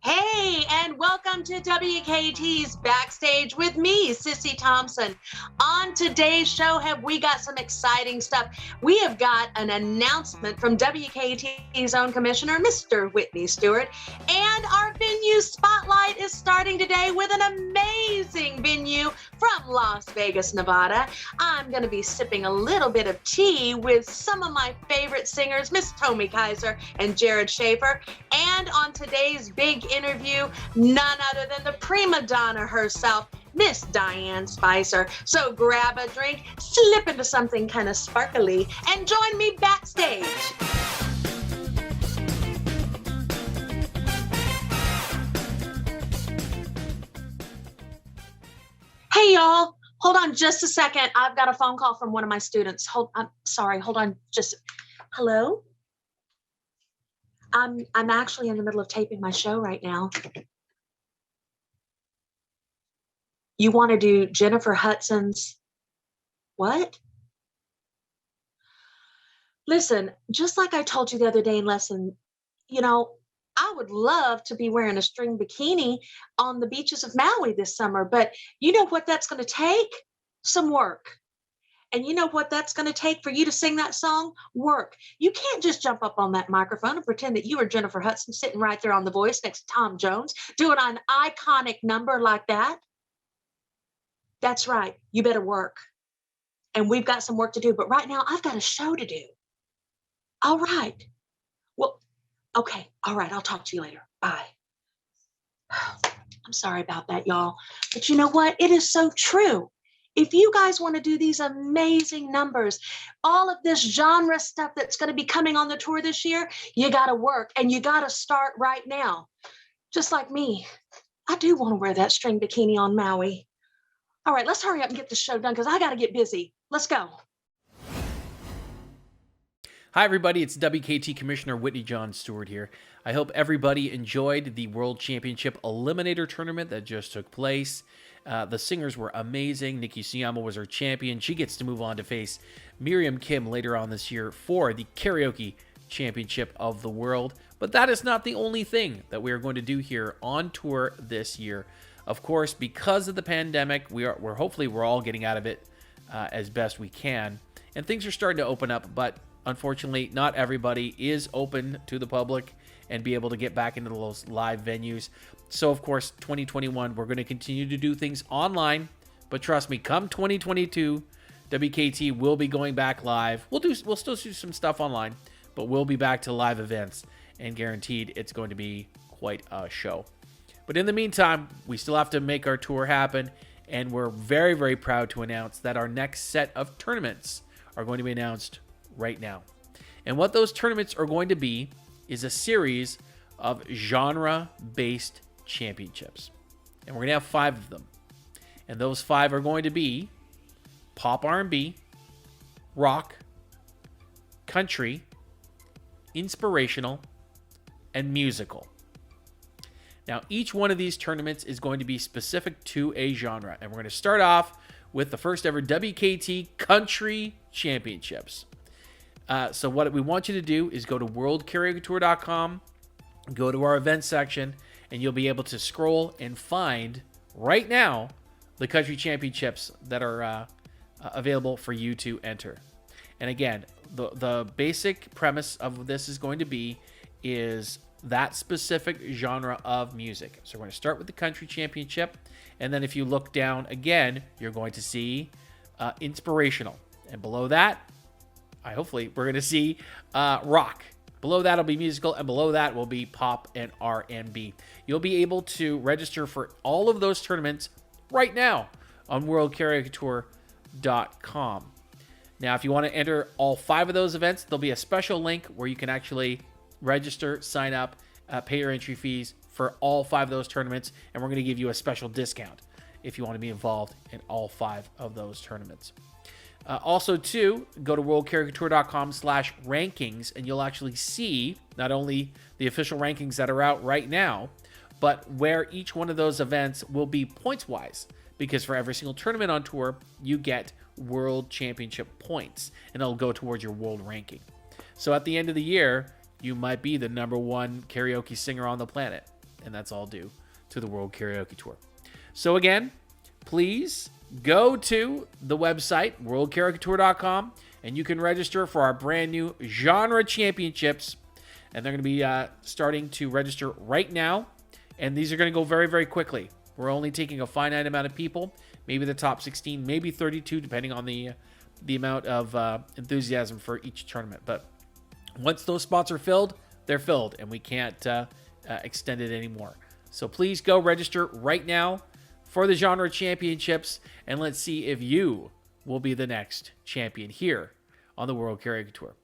Hey, and welcome to WKT's Backstage with me, Sissi Thompson. On today's show, have we got some exciting stuff. We have got an announcement from WKT's own commissioner, Mr. Whitney Stuart, and our venue spotlight is starting today with an amazing venue from Las Vegas, Nevada. I'm going to be sipping a little bit of tea with some of my favorite singers, Miss Tomi Kaiser and Jered Shaffer. And on today's big interview, none other than the Prima Donna herself, Miss Diann Spicer. So grab a drink, slip into something kind of sparkly, and join me backstage. Hey, y'all. Hold on just a second. I've got a phone call from one of my students. I'm sorry. Hold on. Hello? I'm actually in the middle of taping my show right now. You want to do Jennifer Hudson's what? Listen, just like I told you the other day in lesson, I would love to be wearing a string bikini on the beaches of Maui this summer, but you know what that's going to take? Some work. And you know what that's going to take for you to sing that song? Work. You can't just jump up on that microphone and pretend that you are Jennifer Hudson sitting right there on The Voice next to Tom Jones doing an iconic number like that. That's right. You better work. And we've got some work to do. But right now, I've got a show to do. All right. Well, okay. All right. I'll talk to you later. Bye. I'm sorry about that, y'all. But you know what? It is so true. If you guys want to do these amazing numbers, all of this genre stuff that's going to be coming on the tour this year, you got to work and you got to start right now. Just like me, I do want to wear that string bikini on Maui. All right, let's hurry up and get this show done because I got to get busy. Let's go. Hi, everybody. It's WKT Commissioner Whitney-John Stuart here. I hope everybody enjoyed the World Championship Eliminator Tournament that just took place. The singers were amazing. Nikki Siyama was our champion. She gets to move on to face Miriam Kim later on this year for the Karaoke Championship of the World. But that is not the only thing that we are going to do here on tour this year. Of course, because of the pandemic, we're hopefully all getting out of it as best we can. And things are starting to open up, but unfortunately, not everybody is open to the public and be able to get back into those live venues. So, of course, 2021, we're going to continue to do things online. But trust me, come 2022, WKT will be going back live. We'll still do some stuff online, but we'll be back to live events. And guaranteed, it's going to be quite a show. But in the meantime, we still have to make our tour happen. And we're very, very proud to announce that our next set of tournaments are going to be announced right now. And what those tournaments are going to be is a series of genre-based championships. And we're going to have 5 of them. And those 5 are going to be pop R&B, rock, country, inspirational, and musical. Now, each one of these tournaments is going to be specific to a genre. And we're going to start off with the first ever WKT Country Championships. So what we want you to do is go to worldkaraoketour.com, go to our events section, and you'll be able to scroll and find right now the country championships that are available for you to enter. And again, the basic premise of this is going to be is that specific genre of music. So we're going to start with the country championship, and then if you look down again, you're going to see inspirational, and below that, hopefully we're going to see rock. Below that will be musical, and below that will be pop and R&B. You'll be able to register for all of those tournaments right now on worldkaraoketour.com. Now, if you want to enter all 5 of those events, there'll be a special link where you can actually register, sign up, pay your entry fees for all 5 of those tournaments, and we're going to give you a special discount if you want to be involved in all 5 of those tournaments. Also, too, go to worldkaraoketour.com/rankings, and you'll actually see not only the official rankings that are out right now, but where each one of those events will be points-wise. Because for every single tournament on tour, you get world championship points, and it'll go towards your world ranking. So at the end of the year, you might be the #1 karaoke singer on the planet. and that's all due to the World Karaoke Tour. So again, please go to the website, worldkaraoketour.com, and you can register for our brand new genre championships. And they're going to be starting to register right now. And these are going to go very, very quickly. We're only taking a finite amount of people, maybe the top 16, maybe 32, depending on the amount of enthusiasm for each tournament. But once those spots are filled, they're filled, and we can't extend it anymore. So please go register right now for the genre championships, and let's see if you will be the next champion here on the World Karaoke Tour.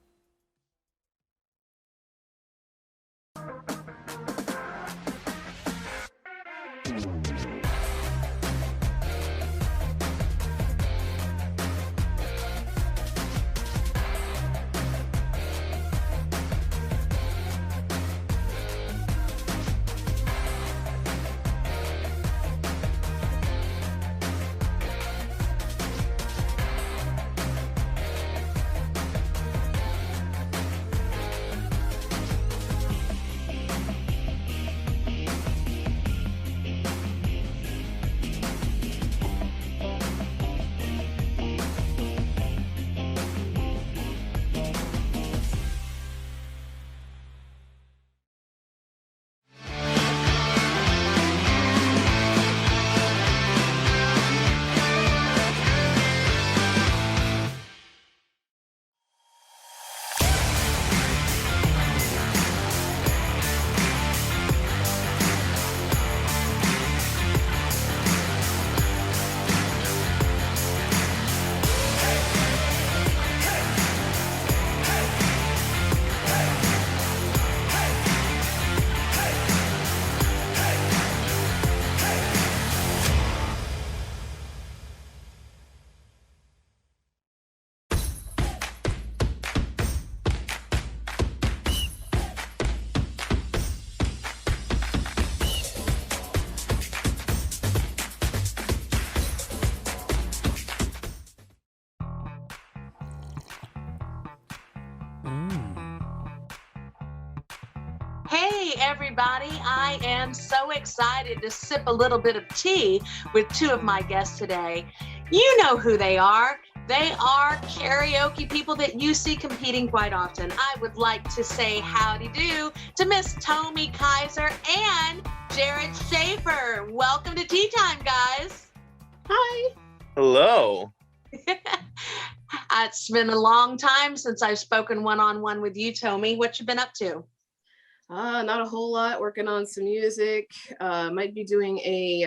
Hey everybody, I am so excited to sip a little bit of tea with two of my guests today. You know who they are. They are karaoke people that you see competing quite often. I would like to say howdy do to Miss Tomi Kaiser and Jered Shaffer. Welcome to Tea Time, guys. Hi. Hello. It's been a long time since I've spoken one-on-one with you, Tomi. What you been up to? Not a whole lot, working on some music. Might be doing a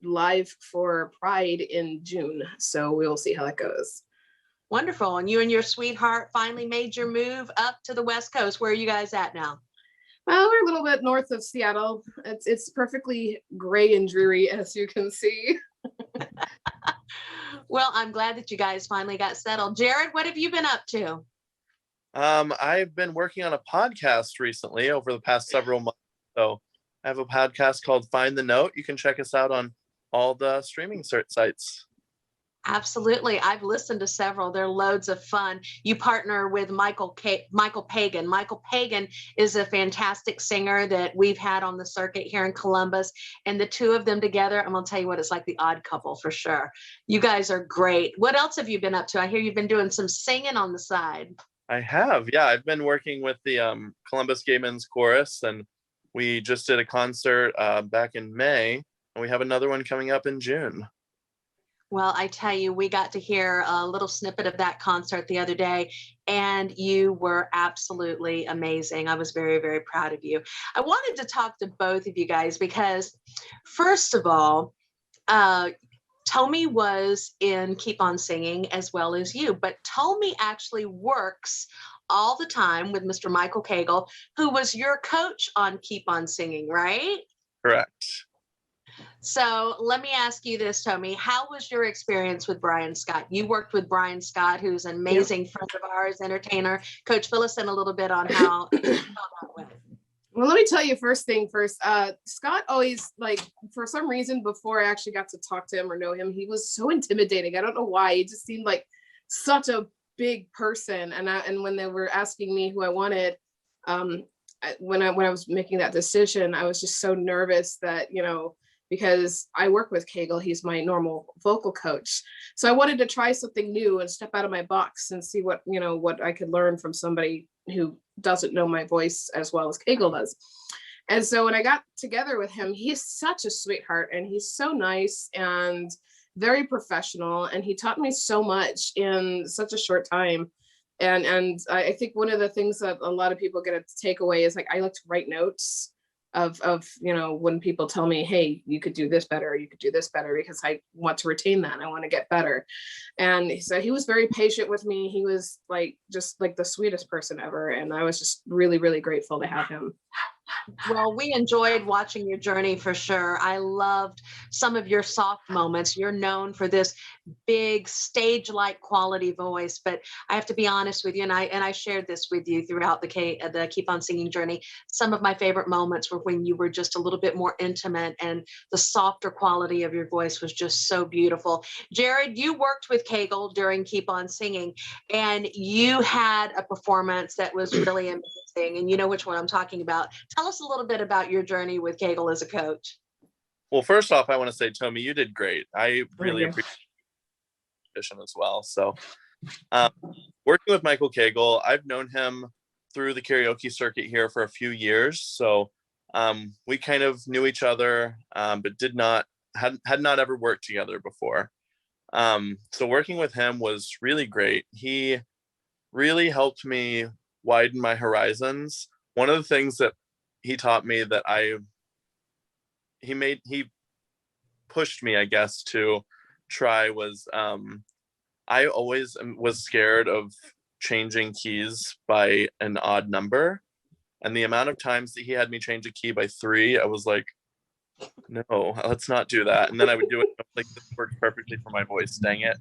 live for Pride in June, so we'll see how that goes. Wonderful. And you and your sweetheart finally made your move up to the West Coast. Where are you guys at now? Well, we're a little bit north of Seattle. It's perfectly gray and dreary, as you can see. Well, I'm glad that you guys finally got settled. Jered, what have you been up to? I've been working on a podcast recently over the past several months. So I have a podcast called Find the Note. You can check us out on all the streaming sites. Absolutely. I've listened to several. They're loads of fun. You partner with Michael Pagan. Michael Pagan is a fantastic singer that we've had on the circuit here in Columbus. And the two of them together, I'm going to tell you what, it's like the odd couple for sure. You guys are great. What else have you been up to? I hear you've been doing some singing on the side. I have. Yeah, I've been working with the Columbus Gay Men's Chorus, and we just did a concert back in May, and we have another one coming up in June. Well, I tell you, we got to hear a little snippet of that concert the other day, and you were absolutely amazing. I was very, very proud of you. I wanted to talk to both of you guys because, first of all, Tomi was in Keep On Singing as well as you, but Tomi actually works all the time with Mr. Michael Cagle, who was your coach on Keep On Singing, right? Correct. So let me ask you this, Tomi. How was your experience with Brian Scott? You worked with Brian Scott, who's an amazing friend of ours, entertainer. Coach, fill us in a little bit on how that went. Well, let me tell you first thing first. Scott always, like, for some reason, before I actually got to talk to him or know him, he was so intimidating. I don't know why. He just seemed like such a big person. And when they were asking me who I wanted, when I was making that decision, I was just so nervous that, because I work with Kegel, he's my normal vocal coach. So I wanted to try something new and step out of my box and see what I could learn from somebody who doesn't know my voice as well as Kegel does. And so when I got together with him, he's such a sweetheart and he's so nice and very professional. And he taught me so much in such a short time. And I think one of the things that a lot of people get to take away is like, I like to write notes of when people tell me, hey, you could do this better, you could do this better, because I want to retain that. I want to get better. And so he was very patient with me. He was just like the sweetest person ever. And I was just really, really grateful to have him. Well, we enjoyed watching your journey for sure. I loved some of your soft moments. You're known for this big stage-like quality voice, but I have to be honest with you, and I shared this with you throughout the Keep on Singing journey. Some of my favorite moments were when you were just a little bit more intimate, and the softer quality of your voice was just so beautiful. Jered, you worked with Kegel during Keep on Singing, and you had a performance that was really amazing, and you know which one I'm talking about. Tell us a little bit about your journey with Kegel as a coach. Well, first off, I want to say, Tomi, you did great. I really appreciate it as well. So working with Michael Kegel, I've known him through the karaoke circuit here for a few years. So we kind of knew each other, but had not ever worked together before. So working with him was really great. He really helped me widen my horizons. One of the things that he taught me that he pushed me, I guess, to try was I always was scared of changing keys by an odd number. And the amount of times that he had me change a key by 3, I was like, no, let's not do that. And then I would do it like, this works perfectly for my voice, dang it.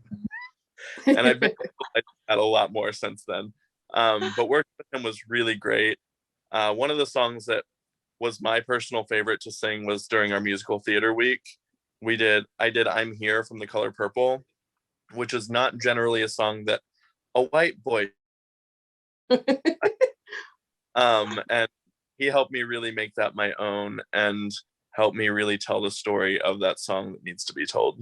And I've been like that a lot more since then. But working with him was really great. One of the songs that was my personal favorite to sing was during our musical theater week. I did I'm Here from The Color Purple, which is not generally a song that a white boy and he helped me really make that my own and help me really tell the story of that song that needs to be told.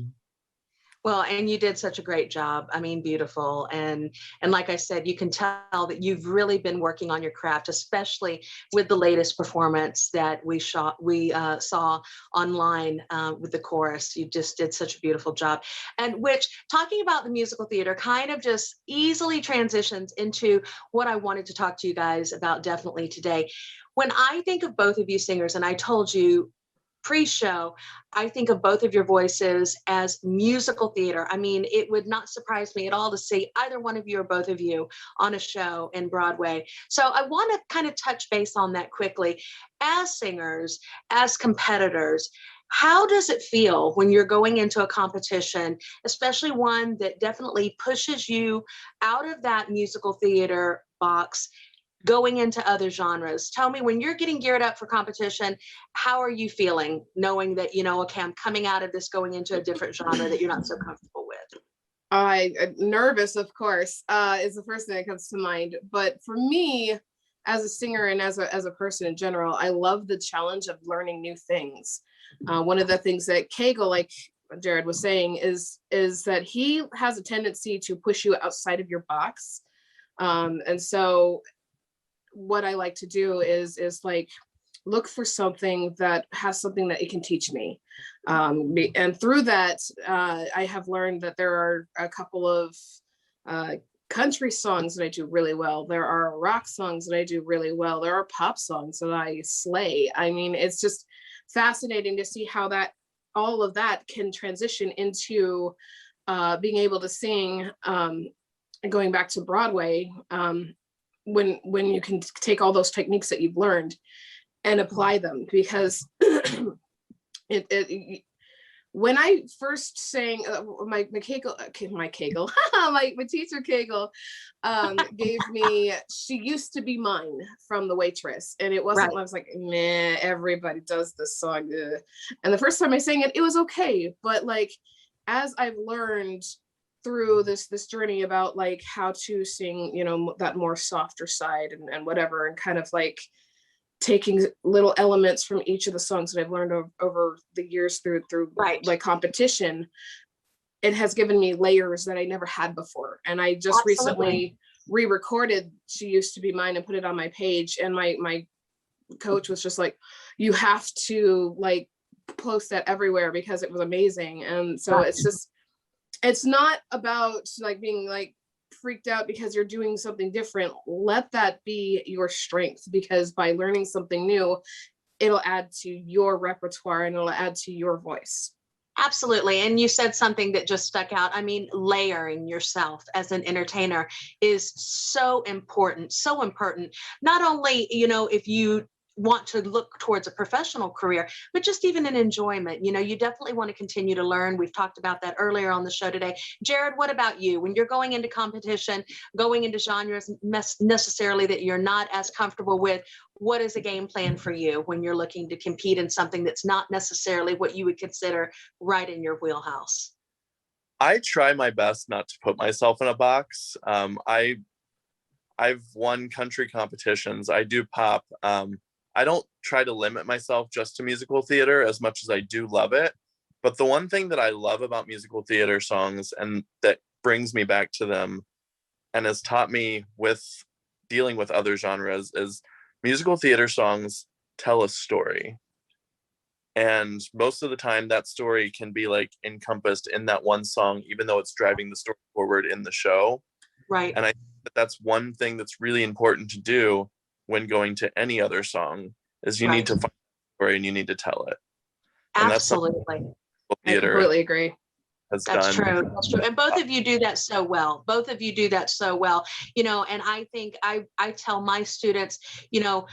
Well, and you did such a great job. I mean, beautiful. And like I said, you can tell that you've really been working on your craft, especially with the latest performance that we saw online with the chorus. You just did such a beautiful job. And which, talking about the musical theater, kind of just easily transitions into what I wanted to talk to you guys about definitely today. When I think of both of you singers, and I told you pre-show, I think of both of your voices as musical theater. I mean, it would not surprise me at all to see either one of you or both of you on a show in Broadway. So I want to kind of touch base on that quickly. As singers, as competitors, how does it feel when you're going into a competition, especially one that definitely pushes you out of that musical theater box, going into other genres? Tell me, when you're getting geared up for competition, how are you feeling knowing that, okay, I'm coming out of this, going into a different genre that you're not so comfortable with? Nervous, of course, is the first thing that comes to mind. But for me, as a singer and as a person in general, I love the challenge of learning new things. One of the things that Kegel, like Jered was saying, is that he has a tendency to push you outside of your box. And so what I like to do is like look for something that has something that it can teach me. And through that, I have learned that there are a couple of country songs that I do really well. There are rock songs that I do really well. There are pop songs that I slay. I mean, it's just fascinating to see how all of that can transition into being able to sing, going back to Broadway, when you can take all those techniques that you've learned and apply them. Because when I first sang, my teacher Kegel gave me She Used to Be Mine from The Waitress. And it wasn't, right. I was like, meh, everybody does this song. And the first time I sang it, it was okay. But like, as I've learned through this journey about like how to sing, that more softer side and whatever, and kind of like taking little elements from each of the songs that I've learned over the years through Right. like competition, it has given me layers that I never had before. And I just Absolutely. recently re-recorded She Used to Be Mine and put it on my page, and my coach was just like, you have to like post that everywhere because it was amazing. And so Right. it's just, it's not about like being like freaked out because you're doing something different. Let that be your strength, because by learning something new, it'll add to your repertoire and it'll add to your voice. Absolutely. And you said something that just stuck out. I mean, layering yourself as an entertainer is so important, so important. Not only, you know, if you want to look towards a professional career, but just even an enjoyment. You know, you definitely want to continue to learn. We've talked about that earlier on the show today. Jered, what about you? When you're going into competition, going into genres necessarily that you're not as comfortable with, what is a game plan for you when you're looking to compete in something that's not necessarily what you would consider right in your wheelhouse? I try my best not to put myself in a box. I've won country competitions. I do pop. I don't try to limit myself just to musical theater as much as I do love it. But the one thing that I love about musical theater songs, and that brings me back to them and has taught me with dealing with other genres, is musical theater songs tell a story. And most of the time that story can be like encompassed in that one song, even though it's driving the story forward in the show. Right. And I think that that's one thing that's really important to do when going to any other song, is you Right. need to find a story and you need to tell it. And Absolutely. that's something I theater completely agree. has That's done. true. That's true. And both of you do that so well. Both of you do that so well. You know, and I think I tell my students, you know,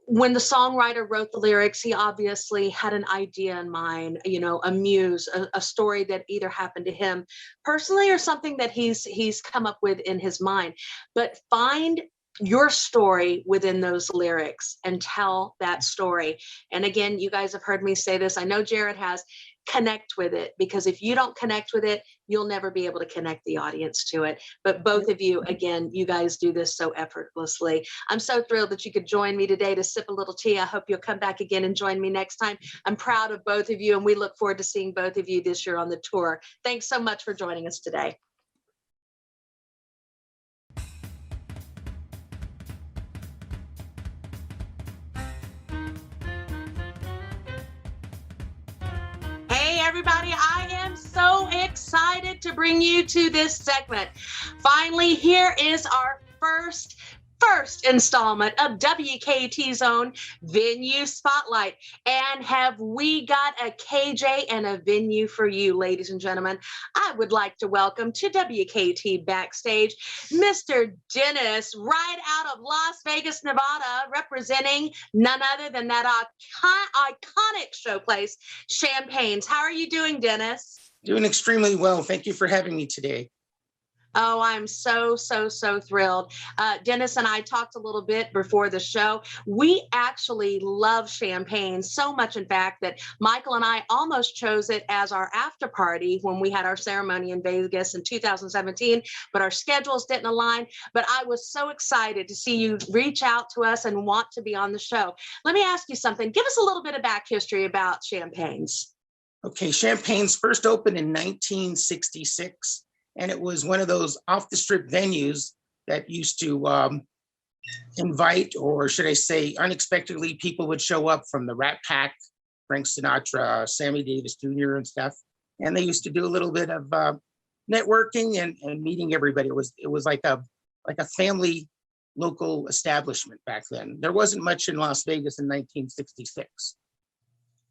when the songwriter wrote the lyrics, he obviously had an idea in mind, you know, a muse, a story that either happened to him personally or something that he's come up with in his mind. But find your story within those lyrics and tell that story. And again, you guys have heard me say this. I know Jered has. Connect with it, because if you don't connect with it, you'll never be able to connect the audience to it. But both of you, again, you guys do this so effortlessly. I'm so thrilled that you could join me today to sip a little tea. I hope you'll come back again and join me next time. I'm proud of both of you, and we look forward to seeing both of you this year on the tour. Thanks so much for joining us today. Hey everybody, I am so excited to bring you to this segment. Finally, here is our first installment of WKT's own Venue Spotlight. And have we got a KJ and a venue for you, ladies and gentlemen? I would like to welcome to WKT Backstage, Mr. Dennis, right out of Las Vegas, Nevada, representing none other than that iconic showplace, Champagne's. How are you doing, Dennis? Doing extremely well. Thank you for having me today. Oh, I'm so thrilled. Dennis and I talked a little bit before the show. We actually love Champagne so much, in fact, that Michael and I almost chose it as our after party when we had our ceremony in Vegas in 2017, but our schedules didn't align. But I was so excited to see you reach out to us and want to be on the show. Let me ask you something. Give us a little bit of back history about Champagne's. Okay, Champagne's first opened in 1966. And it was one of those off the strip venues that used to invite, or should I say, unexpectedly, people would show up from the Rat Pack, Frank Sinatra, Sammy Davis Jr. and stuff. And they used to do a little bit of networking and meeting everybody. It was like a family local establishment back then. There wasn't much in Las Vegas in 1966.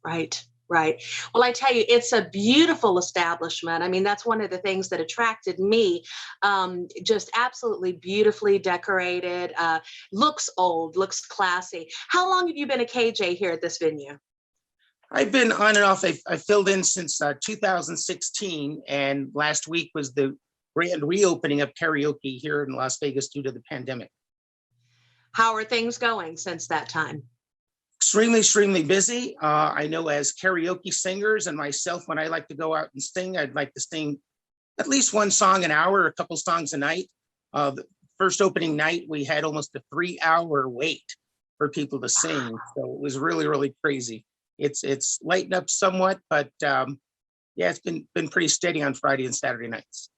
Right. Right. Well, I tell you, it's a beautiful establishment. I mean, that's one of the things that attracted me. Just absolutely beautifully decorated, looks old, looks classy. How long have you been a KJ here at this venue? I've been on and off. I filled in since 2016, and last week was the grand reopening of karaoke here in Las Vegas due to the pandemic. How are things going since that time? Extremely busy. I know as karaoke singers and myself, when I like to go out and sing, I'd like to sing at least one song an hour, a couple songs a night. The first opening night, we had almost a 3-hour wait for people to sing. So it was really, really crazy. It's lightened up somewhat, but yeah, it's been pretty steady on Friday and Saturday nights.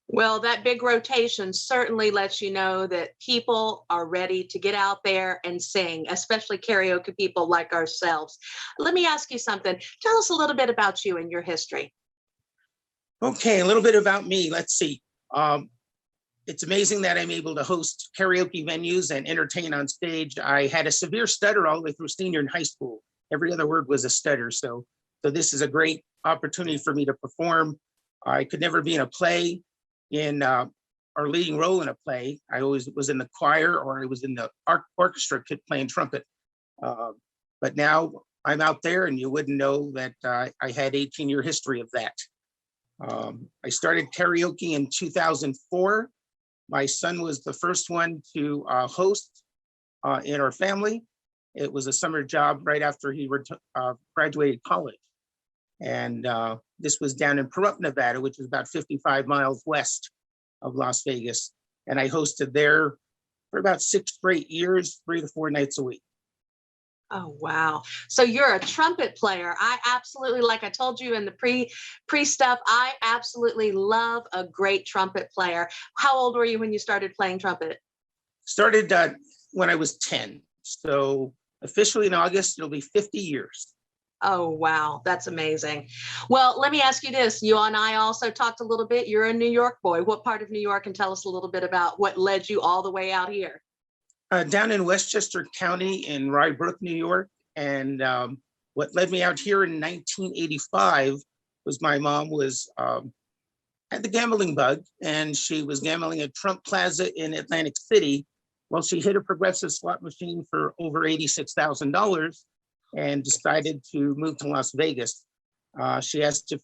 Well, that big rotation certainly lets you know that people are ready to get out there and sing, especially karaoke people like ourselves. Let me ask you something. Tell us a little bit about you and your history. Okay, a little bit about me. Let's see. It's amazing that I'm able to host karaoke venues and entertain on stage. I had a severe stutter all the way through senior in high school. Every other word was a stutter. So this is a great opportunity for me to perform. I could never be in a play in or leading role in a play. I always was in the choir, or I was in the orchestra playing trumpet. But now I'm out there, and you wouldn't know that I had 18-year history of that. I started karaoke in 2004. My son was the first one to host in our family. It was a summer job right after he graduated college. And this was down in Pahrump, Nevada, which is about 55 miles west of Las Vegas. And I hosted there for about 6 straight years, 3 to 4 nights a week. Oh, wow. So you're a trumpet player. I absolutely, like I told you in the pre stuff, I absolutely love a great trumpet player. How old were you when you started playing trumpet? Started when I was 10. So officially in August, it'll be 50 years. Oh, wow. That's amazing. Well, let me ask you this. You and I also talked a little bit. You're a New York boy. What part of New York? And tell us a little bit about what led you all the way out here. Down in Westchester County in Rye Brook, New York. And what led me out here in 1985 was my mom had the gambling bug, and she was gambling at Trump Plaza in Atlantic City. Well, she hit a progressive slot machine for over $86,000 and decided to move to Las Vegas. She asked if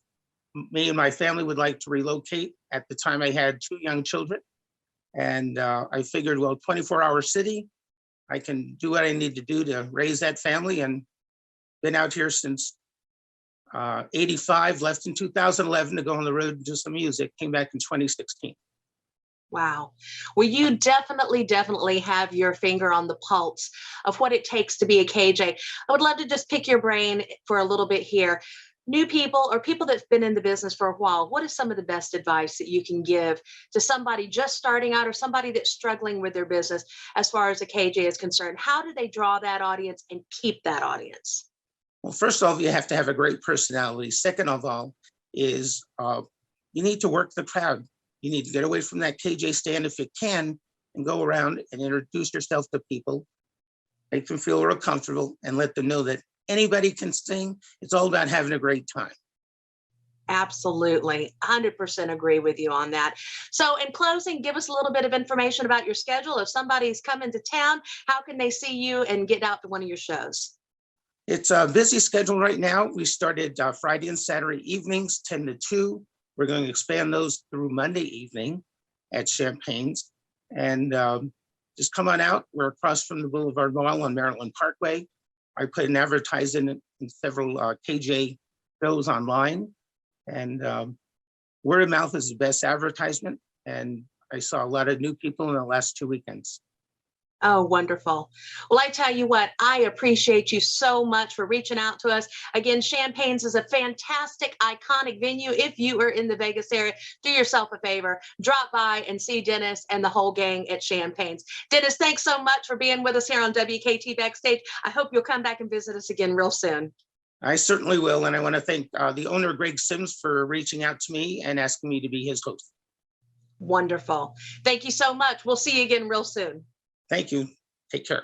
me and my family would like to relocate. At the time, I had 2 young children. And I figured, well, 24-hour city, I can do what I need to do to raise that family, and been out here since 85, left in 2011 to go on the road and do some music, came back in 2016. Wow. Well, you definitely have your finger on the pulse of what it takes to be a KJ. I would love to just pick your brain for a little bit here. New people or people that've been in the business for a while, what is some of the best advice that you can give to somebody just starting out or somebody that's struggling with their business as far as a KJ is concerned? How do they draw that audience and keep that audience? Well, first of all, you have to have a great personality. Second of all is you need to work the crowd. You need to get away from that KJ stand if you can and go around and introduce yourself to people, make them feel real comfortable, and let them know that anybody can sing. It's all about having a great time. Absolutely. 100% agree with you on that. So in closing, give us a little bit of information about your schedule. If somebody's coming to town, how can they see you and get out to one of your shows? It's a busy schedule right now. We started Friday and Saturday evenings, 10 to 2. We're going to expand those through Monday evening at Champagne's. And just come on out. We're across from the Boulevard Mall on Maryland Parkway. I put an advertisement in several KJ shows online, and word of mouth is the best advertisement. And I saw a lot of new people in the last 2 weekends. Oh, wonderful. Well, I tell you what, I appreciate you so much for reaching out to us. Again, Champagne's is a fantastic, iconic venue. If you are in the Vegas area, do yourself a favor, drop by and see Dennis and the whole gang at Champagne's. Dennis, thanks so much for being with us here on WKT Backstage. I hope you'll come back and visit us again real soon. I certainly will. And I want to thank the owner, Greg Sims, for reaching out to me and asking me to be his host. Wonderful. Thank you so much. We'll see you again real soon. Thank you. Take care.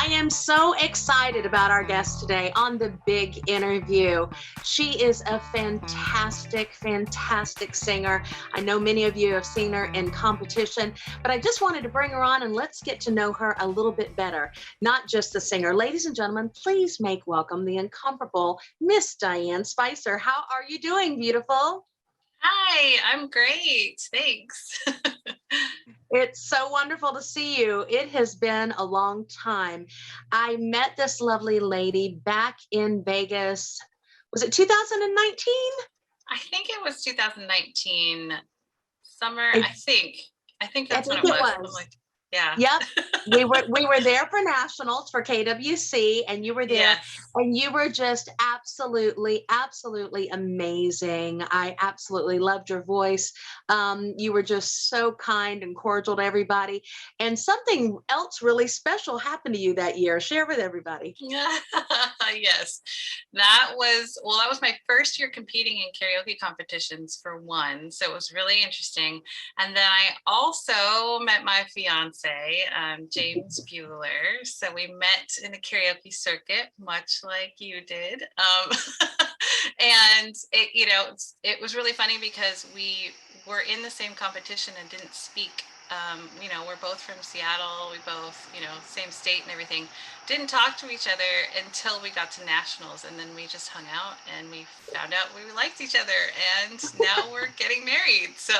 am so excited about our guest today on the big interview. She is a fantastic, fantastic singer. I know many of you have seen her in competition, but I just wanted to bring her on and let's get to know her a little bit better, not just the singer. Ladies and gentlemen, please make welcome the incomparable Miss Diann Spicer. How are you doing, beautiful? Hi, I'm great. Thanks. It's so wonderful to see you. It has been a long time. I met this lovely lady back in Vegas. Was it 2019? I think it was 2019 summer. I I think that's when think it it was. was. I'm like, yeah. Yep. We were there for nationals for KWC, and you were there, Yes. and you were just absolutely amazing. I absolutely loved your voice. You were just so kind and cordial to everybody. And something else really special happened to you that year. Share with everybody. Yes. That was my first year competing in karaoke competitions for one. So it was really interesting. And then I also met my fiance, James Bueller. So we met in the karaoke circuit, much like you did. And it was really funny because we were in the same competition and didn't speak. We're both from Seattle. We both, same state and everything. Didn't talk to each other until we got to nationals, and then we just hung out and we found out we liked each other, and now we're getting married. So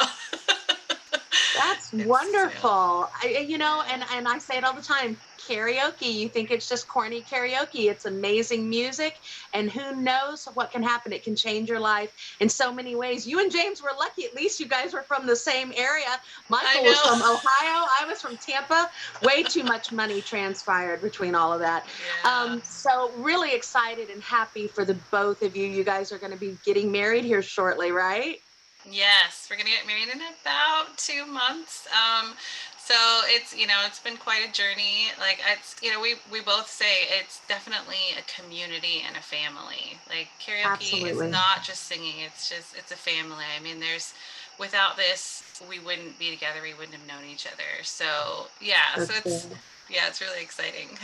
That's wonderful. And I say it all the time. Karaoke, you think it's just corny karaoke. It's amazing music, and who knows what can happen. It can change your life in so many ways. You and James were lucky. At least you guys were from the same area. Michael was from Ohio. I was from Tampa. Way too much money transpired between all of that. Yeah. So really excited and happy for the both of you. You guys are going to be getting married here shortly, right? Yes, we're gonna get married in about 2 months. So it's been quite a journey. Like we both say it's definitely a community and a family. Like karaoke Absolutely. is not just singing, it's a family. I mean, without this, we wouldn't be together, we wouldn't have known each other. So it's really exciting.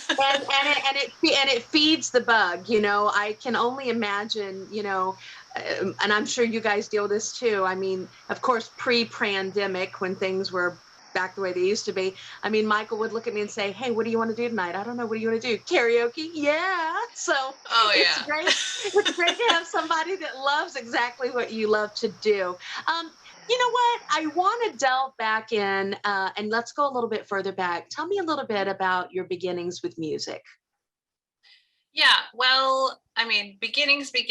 and it feeds the bug. I can only imagine, and I'm sure you guys deal with this too. I mean, of course, pre-pandemic, when things were back the way they used to be, I mean, Michael would look at me and say, "Hey, what do you want to do tonight?" "I don't know. What do you want to do?" "Karaoke." "Yeah." So it's great. It's great to have somebody that loves exactly what you love to do. You know what? I want to delve back in and let's go a little bit further back. Tell me a little bit about your beginnings with music. Yeah, well, I mean, beginnings. I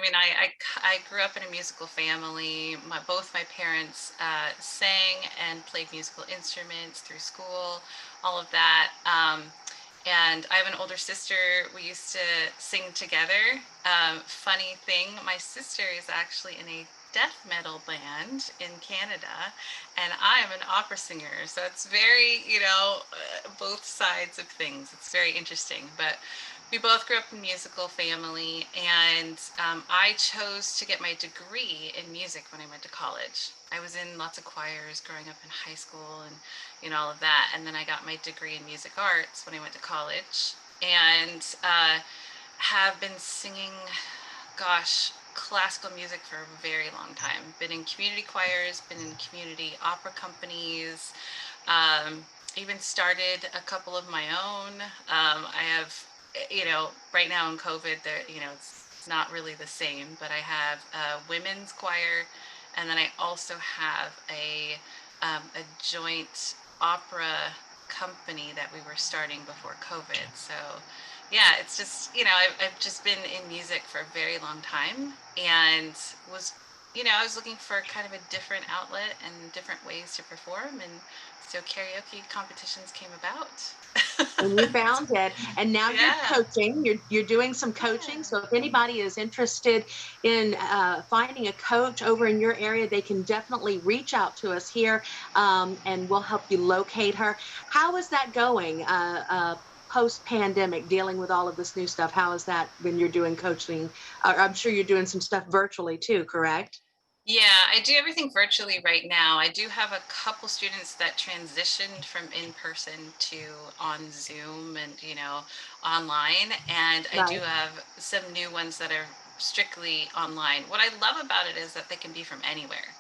mean, I grew up in a musical family. Both my parents sang and played musical instruments through school, all of that. And I have an older sister. We used to sing together. Funny thing, my sister is actually in a death metal band in Canada, and I am an opera singer. So it's very, both sides of things. It's very interesting, but we both grew up in a musical family, and I chose to get my degree in music when I went to college. I was in lots of choirs growing up in high school and all of that, and then I got my degree in music arts when I went to college, and have been singing, classical music for a very long time. Been in community choirs, been in community opera companies, even started a couple of my own. I have, right now in COVID, it's not really the same, but I have a women's choir, and then I also have a joint opera company that we were starting before COVID. So yeah, it's just, I've just been in music for a very long time, and I was looking for kind of a different outlet and different ways to perform, and so karaoke competitions came about. And you found it, and now Yeah. you're coaching. You're doing some coaching. So if anybody is interested in finding a coach over in your area, they can definitely reach out to us here, and we'll help you locate her. How is that going? Post-pandemic, dealing with all of this new stuff. How is that when you're doing coaching? I'm sure you're doing some stuff virtually too, correct? Yeah, I do everything virtually right now. I do have a couple students that transitioned from in person to on Zoom and, online. And I do Right. have some new ones that are strictly online. What I love about it is that they can be from anywhere.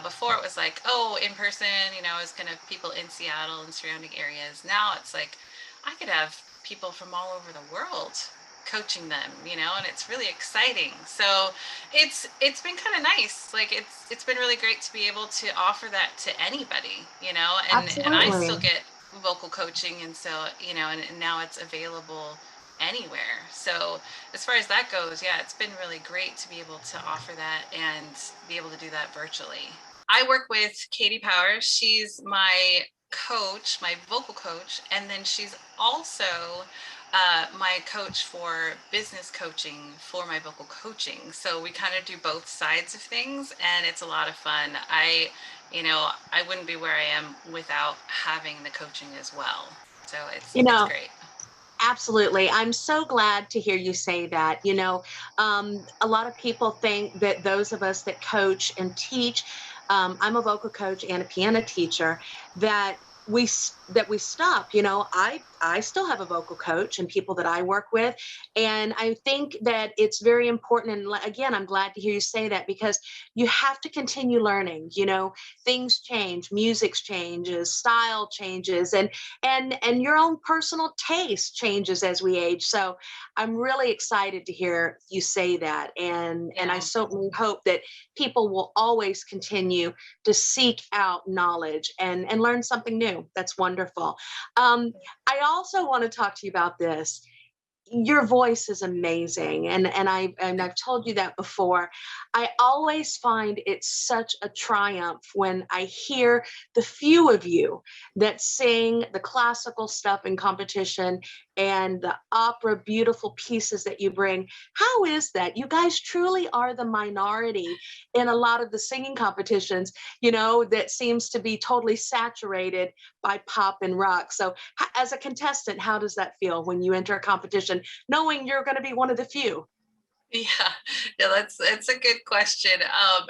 Before it was like, oh, in person, it's kind of people in Seattle and surrounding areas. Now it's like I could have people from all over the world coaching them, and it's really exciting. So it's been kind of nice. Like it's been really great to be able to offer that to anybody, and I still Absolutely. get vocal coaching, and so and now it's available anywhere. So as far as that goes, yeah, it's been really great to be able to offer that and be able to do that virtually. I work with Katie Powers. She's my coach, my vocal coach, and then she's also my coach for business coaching for my vocal coaching. So we kind of do both sides of things, and it's a lot of fun. I wouldn't be where I am without having the coaching as well. So it's You it's know, great. absolutely. I'm so glad to hear you say that. A lot of people think that those of us that coach and teach, I'm a vocal coach and a piano teacher, that we stop. I still have a vocal coach and people that I work with, and I think that it's very important. And again, I'm glad to hear you say that, because you have to continue learning. Things change, music changes, style changes, and your own personal taste changes as we age. So I'm really excited to hear you say that, and I Yeah. certainly hope that people will always continue to seek out knowledge and learn something new. That's wonderful. I also want to talk to you about this. Your voice is amazing, and I've told you that before. I always find it such a triumph when I hear the few of you that sing the classical stuff in competition and the opera beautiful pieces that you bring. How is that? You guys truly are the minority in a lot of the singing competitions, that seems to be totally saturated by pop and rock. So as a contestant, how does that feel when you enter a competition knowing you're going to be one of the few? Yeah, yeah, that's a good question.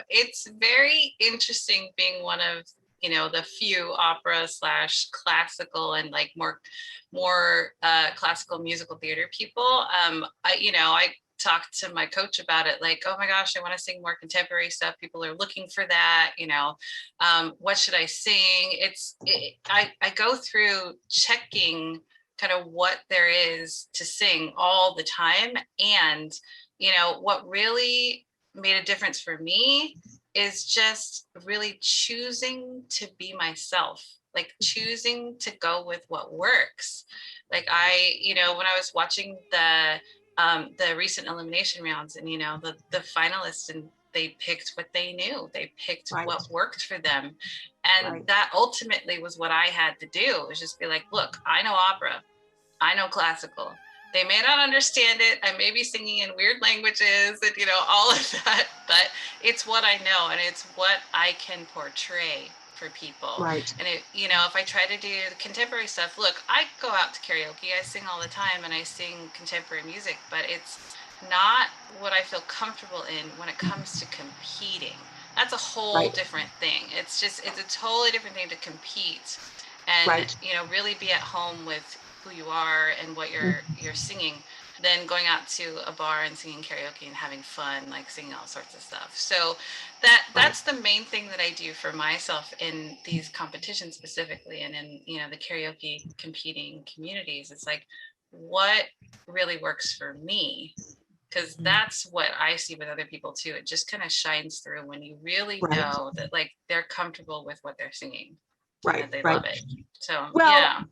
It's very interesting being one of the few opera slash classical and like more classical musical theater people. I talked to my coach about it, like, oh my gosh, I want to sing more contemporary stuff. People are looking for that. What should I sing? I go through checking kind of what there is to sing all the time. And what really made a difference for me is just really choosing to be myself, like choosing to go with what works. Like when I was watching the recent elimination rounds, and the finalists, and they picked what they knew, they picked Right, what worked for them. And right, that ultimately was what I had to do, was just be like, look, I know opera, I know classical. They may not understand it. I may be singing in weird languages and, all of that, but it's what I know, and it's what I can portray for people. right. And if I try to do the contemporary stuff, look, I go out to karaoke, I sing all the time, and I sing contemporary music, but it's not what I feel comfortable in when it comes to competing. That's a whole Right, different thing. It's a totally different thing to compete and right. really be at home with who you are and what you're singing, than going out to a bar and singing karaoke and having fun, like singing all sorts of stuff. So Right. that's the main thing that I do for myself in these competitions specifically, and in the karaoke competing communities. It's like, what really works for me, because that's what I see with other people too. It just kind of shines through when you really Right, know that, like, they're comfortable with what they're singing and right, that they right. love it. So Well, yeah.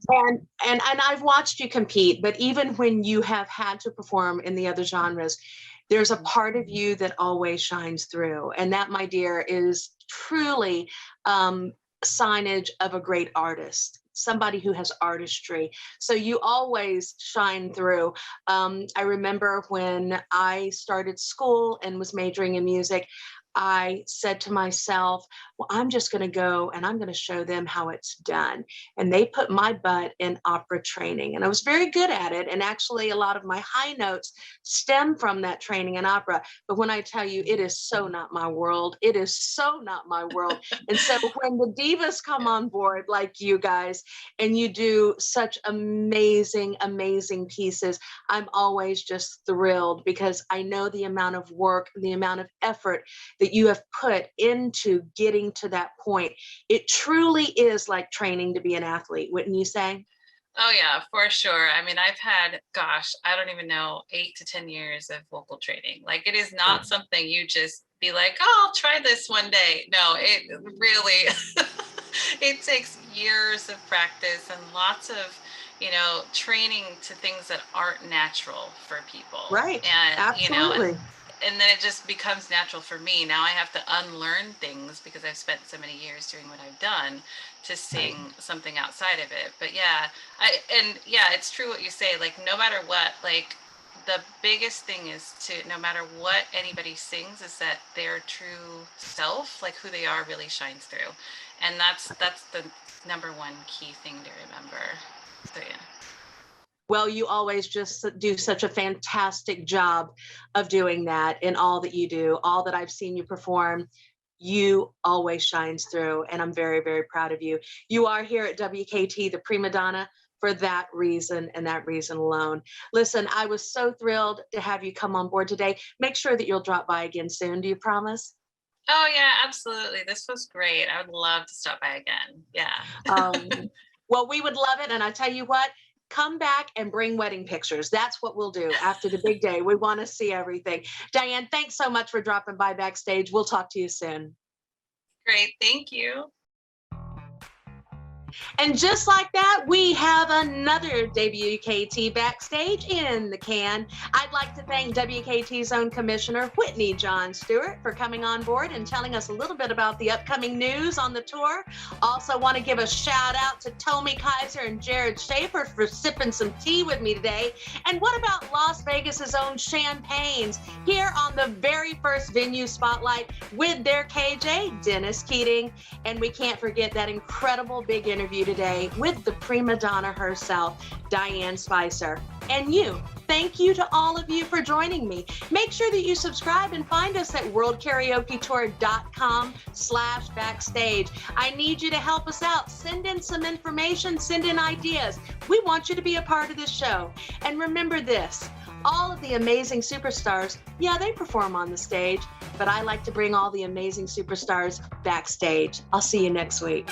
and I've watched you compete, but even when you have had to perform in the other genres, there's a part of you that always shines through, and that, my dear, is truly signage of a great artist. Somebody who has artistry. So you always shine through. I remember when I started school and was majoring in music, I said to myself, well, I'm just going to go and I'm going to show them how it's done. And they put my butt in opera training, and I was very good at it. And actually, a lot of my high notes stem from that training in opera. But when I tell you, it is so not my world, it is so not my world. And so when the divas come on board, like you guys, and you do such amazing, amazing pieces, I'm always just thrilled, because I know the amount of work, the amount of effort that you have put into getting to that point. It truly is like training to be an athlete, wouldn't you say? Oh yeah, for sure. I mean, I've had, gosh, I don't even know, 8 to 10 years of vocal training. Like, it is not something you just be like, oh, I'll try this one day. No, it really, it takes years of practice and lots of, training to things that aren't natural for people. Right. And, Absolutely. and then it just becomes natural for me. Now I have to unlearn things because I've spent so many years doing what I've done to sing something outside of it. But yeah, it's true what you say. Like, no matter what, like, the biggest thing is to, no matter what anybody sings, is that their true self, like who they are, really shines through. And that's the number one key thing to remember. So yeah. Well, you always just do such a fantastic job of doing that in all that you do. All that I've seen you perform, you always shines through, and I'm very, very proud of you. You are here at WKT, the Prima Donna, for that reason and that reason alone. Listen, I was so thrilled to have you come on board today. Make sure that you'll drop by again soon. Do you promise? Oh yeah, absolutely. This was great. I would love to stop by again. Yeah. Well, we would love it. And I tell you what, come back and bring wedding pictures. That's what we'll do after the big day. We want to see everything. Diann, thanks so much for dropping by backstage. We'll talk to you soon. Great. Thank you. And just like that, we have another WKT Backstage in the can. I'd like to thank WKT's own Commissioner Whitney-John Stuart for coming on board and telling us a little bit about the upcoming news on the tour. Also want to give a shout out to Tomi, Kaiser, and Jered Shaffer for sipping some tea with me today. And what about Las Vegas's own Champagnes here on the very first venue spotlight with their KJ, Dennis Keating. And we can't forget that incredible big interview today with the Prima Donna herself, Diann Spicer. And thank you to all of you for joining me. Make sure that you subscribe and find us at worldkaraoketour.com/backstage. I need you to help us out. Send in some information, send in ideas. We want you to be a part of this show. And remember this, all of the amazing superstars, they perform on the stage, but I like to bring all the amazing superstars backstage. I'll see you next week.